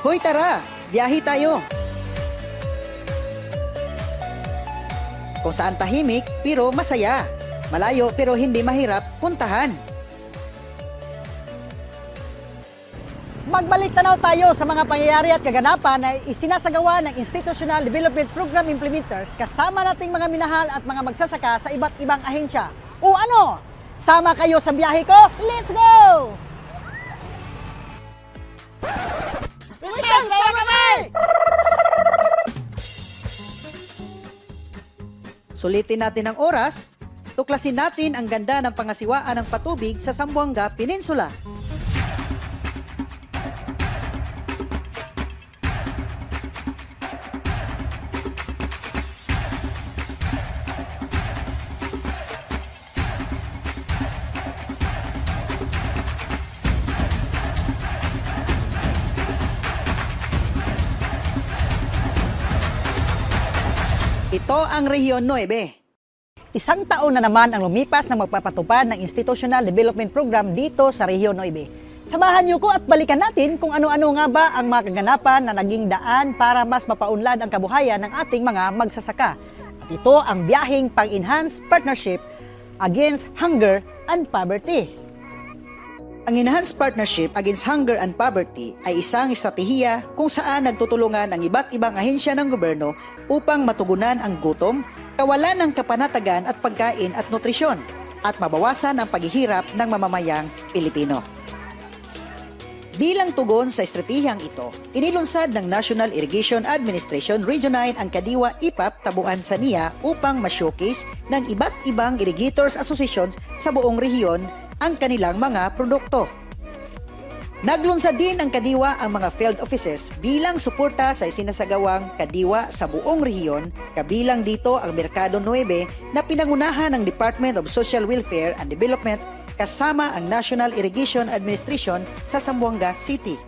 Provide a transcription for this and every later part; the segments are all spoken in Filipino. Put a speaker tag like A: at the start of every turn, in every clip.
A: Hoy tara, biyahe tayo! Kung saan tahimik pero masaya, malayo pero hindi mahirap puntahan.
B: Magbalik tanaw tayo sa mga pangyayari at kaganapan na isinasagawa ng Institutional Development Program Implementers kasama nating mga minahal at mga magsasaka sa iba't ibang ahensya. O ano? Sama kayo sa biyahe ko? Let's go! Welcome sa kami!
A: Sulitin natin ang oras, tuklasin natin ang ganda ng pangasiwaan ng patubig sa Zamboanga Peninsula. Ito ang Rehiyon 9.
B: Isang taon na naman ang lumipas na magpapatupad ng Institutional Development Program dito sa Rehiyon 9. Samahan niyo ko at balikan natin kung ano-ano nga ba ang mga kaganapan na naging daan para mas mapaunlad ang kabuhayan ng ating mga magsasaka. At ito ang biyaheng pang-enhance partnership against hunger and poverty.
A: Ang Enhanced Partnership Against Hunger and Poverty ay isang estratehiya kung saan nagtutulungan ang iba't ibang ahensya ng gobyerno upang matugunan ang gutom, kawalan ng kapanatagan at pagkain at nutrisyon, at mabawasan ang paghihirap ng mamamayang Pilipino. Bilang tugon sa estratehiyang ito, inilunsad ng National Irrigation Administration Region 9 ang Kadiwa IPAP Tabuan sa NIA upang ma-showcase ng iba't ibang irrigators associations sa buong rehiyon ang kanilang mga produkto. Naglunsad din ang Kadiwa ang mga field offices bilang suporta sa isinasagawang Kadiwa sa buong rehiyon, kabilang dito ang Merkado 9 na pinangunahan ng Department of Social Welfare and Development kasama ang National Irrigation Administration sa Zamboanga City.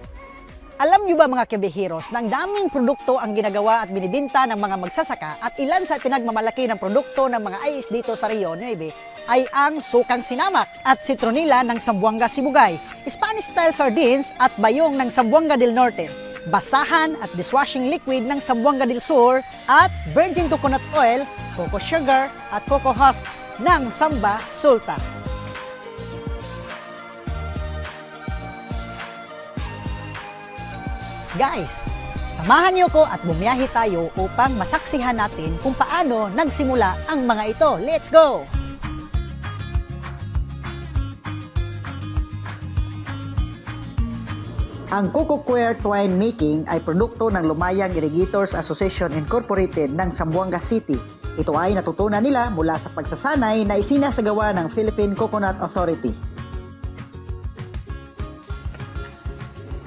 B: Alam niyo ba mga kebehiros na ang daming produkto ang ginagawa at binibinta ng mga magsasaka at ilan sa pinagmamalaki ng produkto ng mga IS dito sa Rehiyon 9 ay ang sukang sinamak at citronilla ng Zamboanga Sibugay, Spanish style sardines at bayong ng Zamboanga del Norte, basahan at dishwashing liquid ng Zamboanga del Sur at virgin coconut oil, cocoa sugar at cocoa husk ng Samba Sultan. Guys, samahan niyo ko at bumiyahe tayo upang masaksihan natin kung paano nagsimula ang mga ito. Let's go!
A: Ang Cococware Twine Making ay produkto ng Lumayang Irrigators Association Incorporated ng Zamboanga City. Ito ay natutunan nila mula sa pagsasanay na isinasagawa ng Philippine Coconut Authority.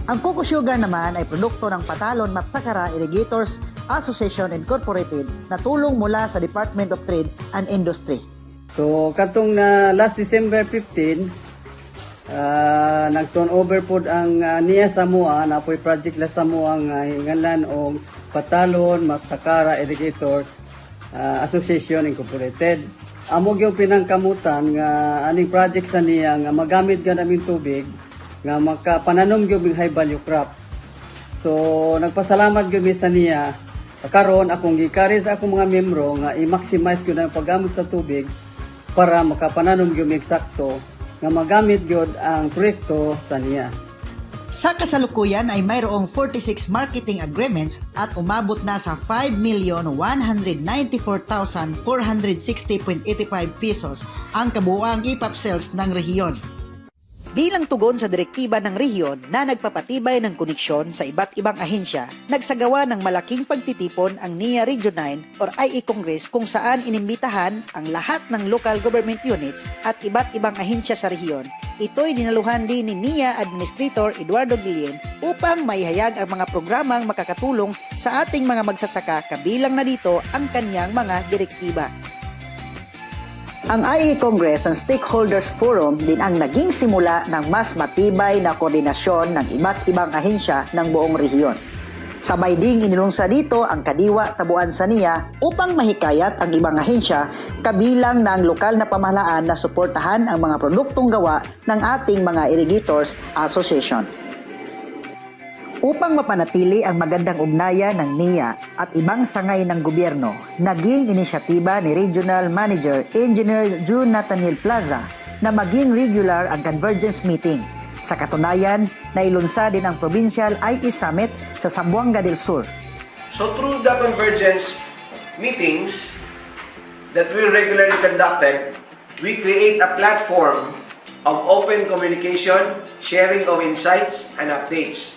A: Ang Coco Sugar naman ay produkto ng Patalon Matsakara Irrigators Association Incorporated na tulong mula sa Department of Trade and Industry.
C: So katong last December 15, nag-turn over po ang NIA Samoa na po'y project la Samoa nga hingalan og Patalon Matsakara Irrigators Association Incorporated. Amo gyud pinangkamutan nga aning project sa niya nga magamit gyud naming tubig nga makapananom gyud high value crop. So nagpasalamat gyud mi sa niya karon akong gikari sa akong mga miyembro nga i-maximize gyud ang paggamit sa tubig para makapananom gyud eksakto nga magamit gyud ang proyekto sa niya.
A: Sa kasalukuyan ay mayroong 46 marketing agreements at umabot na sa 5,194,460.85 pesos ang kabuuang IPAP sales ng rehiyon. Bilang tugon sa direktiba ng rehiyon na nagpapatibay ng koneksyon sa iba't ibang ahensya, nagsagawa ng malaking pagtitipon ang NIA Region 9 or IE Congress kung saan inimbitahan ang lahat ng local government units at iba't ibang ahensya sa rehiyon. Ito'y dinaluhan din ni NIA Administrator Eduardo Guillen upang maihayag ang mga programang makakatulong sa ating mga magsasaka, kabilang na dito ang kanyang mga direktiba. Ang IE Congress and Stakeholders Forum din ang naging simula ng mas matibay na koordinasyon ng iba't ibang ahensya ng buong rehiyon. Sabay ding inilunsad dito ang Kadiwa Tabuan sa NIA upang mahikayat ang ibang ahensya, kabilang na ang lokal na pamahalaan na suportahan ang mga produktong gawa ng ating mga Irrigators Association. Upang mapanatili ang magandang ugnayan ng NIA at ibang sangay ng gobyerno, naging inisyatiba ni Regional Manager Engineer June Nathaniel Plaza na maging regular ang convergence meeting. Sa katunayan, nailunsa din ang Provincial IE Summit sa Zamboanga del Sur.
D: So through the convergence meetings that we regularly conducted, we create a platform of open communication, sharing of insights and updates,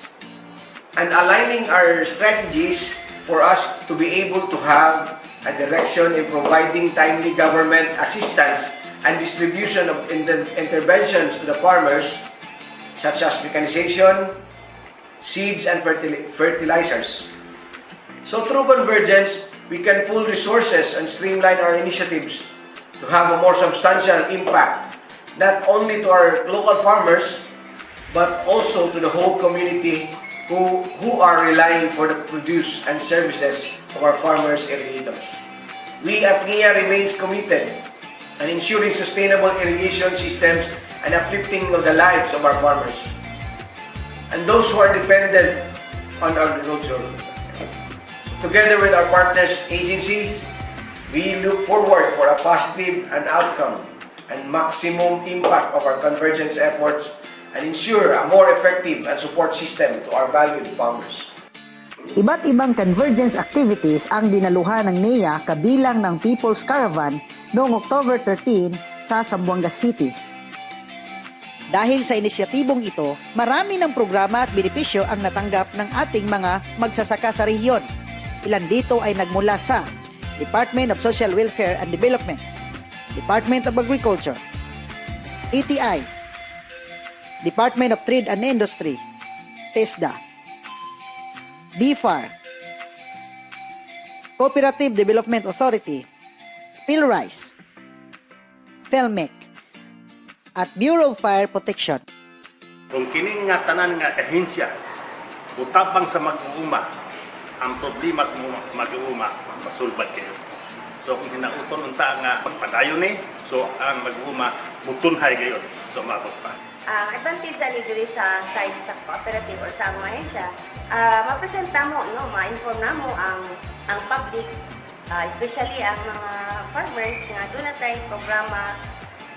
D: and aligning our strategies for us to be able to have a direction in providing timely government assistance and distribution of interventions to the farmers, such as mechanization, seeds, and fertilizers. So through convergence, we can pool resources and streamline our initiatives to have a more substantial impact, not only to our local farmers, but also to the whole community who are relying for the produce and services of our farmers irrigators. We at NIA remains committed in ensuring sustainable irrigation systems and uplifting of the lives of our farmers and those who are dependent on agriculture. Together with our partners agencies, we look forward for a positive and outcome and maximum impact of our convergence efforts and ensure a more effective and support system to our valued farmers.
A: Iba't ibang convergence activities ang dinaluhan ng NIA kabilang ng People's Caravan noong October 13 sa Zamboanga City. Dahil sa inisyatibong ito, marami ng programa at benepisyo ang natanggap ng ating mga magsasaka sa rehiyon. Ilan dito ay nagmula sa Department of Social Welfare and Development, Department of Agriculture, ETI, Department of Trade and Industry, TESDA, BFAR, Cooperative Development Authority, PhilRice, PhilMec, at Bureau of Fire Protection.
E: Kung kini nga tanan nga ahensya, utabang sa mag-uuma, ang problema sa mag-uuma, masulbad kayo. So kung hinauton unta nga magpadayon so ang mag-uuma, mutunhay kayo. So mabot pa.
F: Ang advantage ani diri sa side sa cooperative or sa mga ahensya, mapresenta mo, no, ma-inform namo ang public, especially ang mga farmers nga doon na tayong programa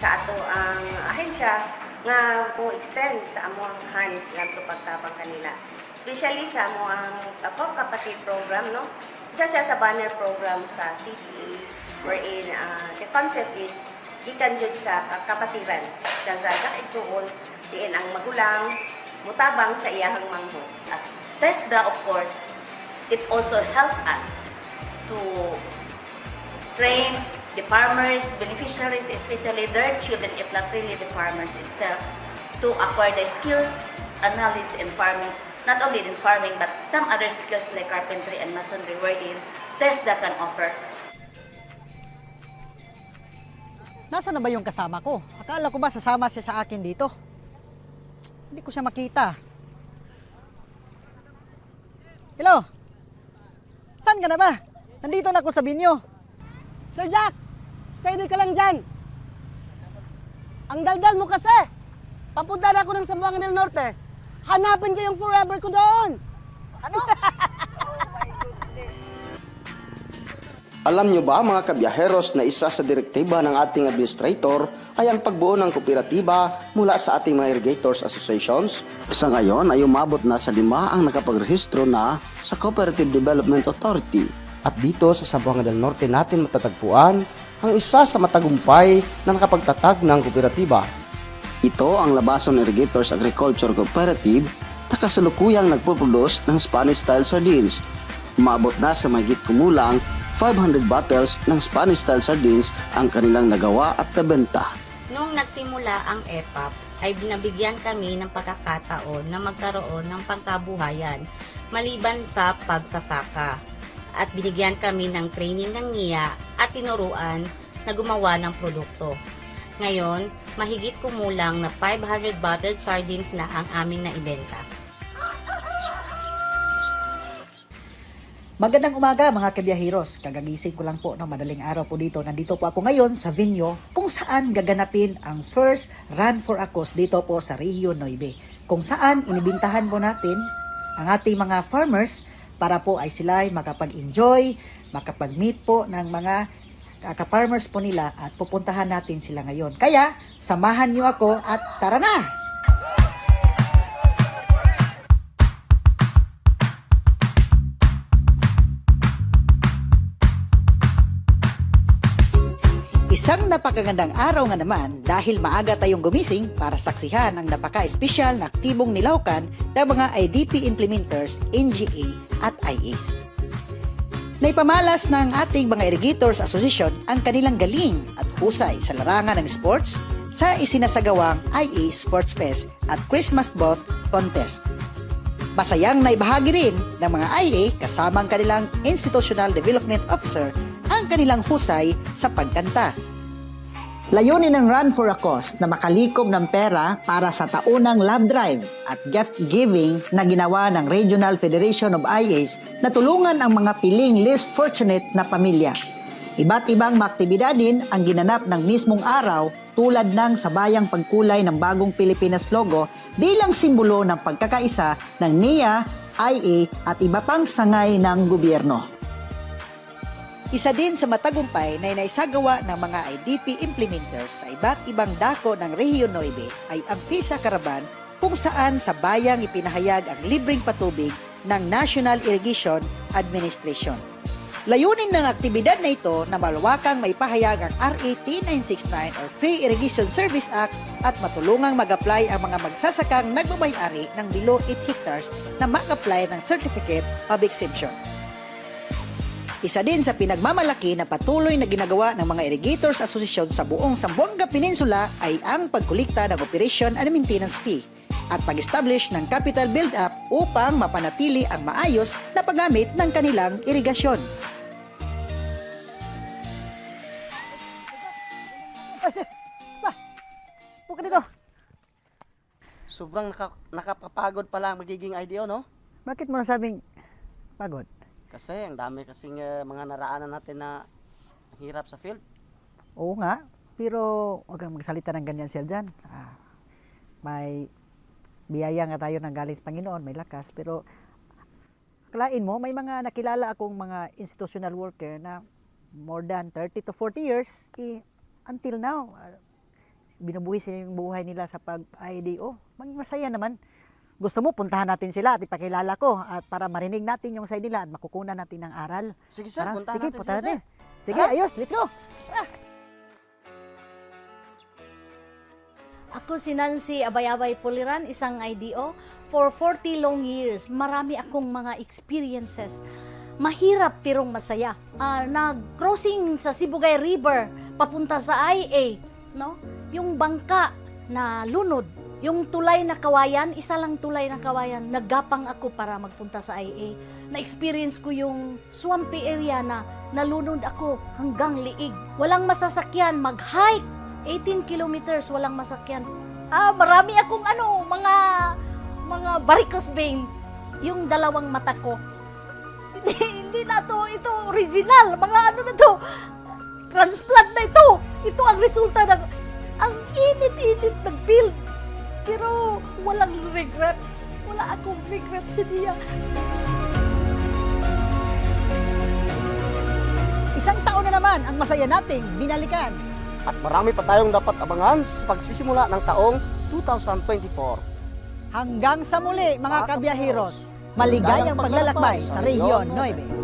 F: sa ato ang ahensya nga mo extend sa among hands ngadto pagtabang kanila. Especially sa among kapatid program, no. Isa siya sa banner program sa CDA wherein the concept is gikan jud sa kapatiran dan sa igsuon diin ang magulang mutabang sa iyahang manghod. As TESDA, of course, it also help us to train the farmers, beneficiaries, especially their children, if not really the farmers itself, to acquire the skills and knowledge in farming, not only in farming, but some other skills like carpentry and masonry, wherein TESDA can offer.
B: Nasaan na ba yung kasama ko? Akala ko ba sasama siya sa akin dito? Hindi ko siya makita. Hello? Saan ka na ba? Nandito na ako sa binyo.
G: Sir Jack, stay ka lang dyan. Ang daldal mo kasi. Papunta na ako ng Zamboanga del Norte. Hanapin ko yung forever ko doon. Ano?
H: Alam nyo ba mga kabiyaheros na isa sa direktiba ng ating administrator ay ang pagbuo ng kooperatiba mula sa ating mga irrigators associations? Sa ngayon ay umabot na sa 5 ang nakapagrehistro na sa Cooperative Development Authority. At dito sa Zamboanga del Norte natin matatagpuan ang isa sa matagumpay na nakapagtatag ng kooperatiba. Ito ang Labason Irrigators Agriculture Cooperative na kasalukuyang nagpuproduce ng Spanish-style sardines. Umabot na sa mahigit kumulang 500 bottles ng Spanish-style sardines ang kanilang nagawa at nabenta.
I: Noong nagsimula ang EPAP, ay binabigyan kami ng pagkakataon na magkaroon ng pangkabuhayan maliban sa pagsasaka. At binigyan kami ng training ng NIA at tinuruan na gumawa ng produkto. Ngayon, mahigit kumulang na 500 bottled sardines na ang aming naibenta.
A: Magandang umaga mga kabiyaheros. Kagagising ko lang po ng madaling araw po dito. Nandito po ako ngayon sa venue kung saan gaganapin ang first Run for a Cause dito po sa Region 9. Kung saan inibintahan po natin ang ating mga farmers para po ay sila ay makapag-enjoy, makapag-meet po ng mga ka-farmers po nila at pupuntahan natin sila ngayon. Kaya, samahan niyo ako at tara na! Isang napakagandang araw nga naman dahil maaga tayong gumising para saksihan ang napaka-espesyal na aktibong nilawkan ng mga IDP implementers, NGA at IAs. Naipamalas ng ating mga Irrigators Association ang kanilang galing at husay sa larangan ng sports sa isinasagawang IA Sports Fest at Christmas Booth Contest. Masayang naibahagi rin ng mga IA kasama ang kanilang Institutional Development Officer ang kanilang husay sa pagkanta. Layunin ng Run for a Cause na makalikom ng pera para sa taunang love drive at gift giving na ginawa ng Regional Federation of IAs na tulungan ang mga piling least fortunate na pamilya. Iba't ibang aktibidad din ang ginanap ng mismong araw tulad ng sabayang pagkulay ng bagong Pilipinas logo bilang simbolo ng pagkakaisa ng NIA, IA at iba pang sangay ng gobyerno. Isa din sa matagumpay na inaisagawa ng mga IDP implementers sa iba't ibang dako ng Rehiyon 9 ay ang FISA Caravan kung saan sa bayang ipinahayag ang libreng patubig ng National Irrigation Administration. Layunin ng aktibidad na ito na malawakang maipahayag ang RA 10969 or Free Irrigation Service Act at matulungang mag-apply ang mga magsasakang nagmamay-ari ng below 8 hectares na mag-apply ng Certificate of Exemption. Isa din sa pinagmamalaki na patuloy na ginagawa ng mga Irrigators Association sa buong Zamboanga Peninsula ay ang pagkulikta ng Operation and Maintenance Fee at pag-establish ng capital build-up upang mapanatili ang maayos na paggamit ng kanilang irigasyon.
B: Puka dito.
J: Sobrang nakapapagod pala ang magiging IDO, no?
B: Bakit mo nasabing pagod?
J: Kasi ang dami kasing mga naraanan natin na hirap sa field.
B: Oo nga, pero huwag kang magsalita ng ganyan, Sir Jan. May biyaya nga tayo ng galing sa Panginoon, may lakas, pero akalain mo, may mga nakilala akong mga institutional worker na more than 30 to 40 years, until now, binubuhay sila yung buhay nila sa pag-IDO. Masaya naman. Gusto mo, puntahan natin sila at ipakilala ko at para marinig natin yung side nila at makukunan natin ng aral.
J: Sige sir, puntahan
B: sige,
J: natin
B: puntahan
J: sila,
B: natin. Sige, ayos, let's go!
K: Ako si Nancy Abayabay Puliran, isang IDO. For 40 long years, marami akong mga experiences. Mahirap pirong masaya. Nag-crossing sa Sibugay River, papunta sa IA, no? Yung bangka na lunod, yung tulay na kawayan, isa lang tulay na kawayan, naggapang ako para magpunta sa IA. Na-experience ko yung swampy area na nalunod ako hanggang liig. Walang masasakyan, mag-hike, 18 kilometers, walang masakyan. Marami akong mga varicose vein, yung dalawang mata ko. Hindi na to, ito original, mga na to, transplant na ito. Ito ang resulta ng, ang init-init ng build. Pero walang regret. Wala akong regret sa niya.
B: Isang taon na naman ang masaya nating binalikan.
J: At marami pa tayong dapat abangan sa pagsisimula ng taong 2024.
B: Hanggang sa muli mga kabiyaheros, maligayang paglalakbay sa Rehiyon 9.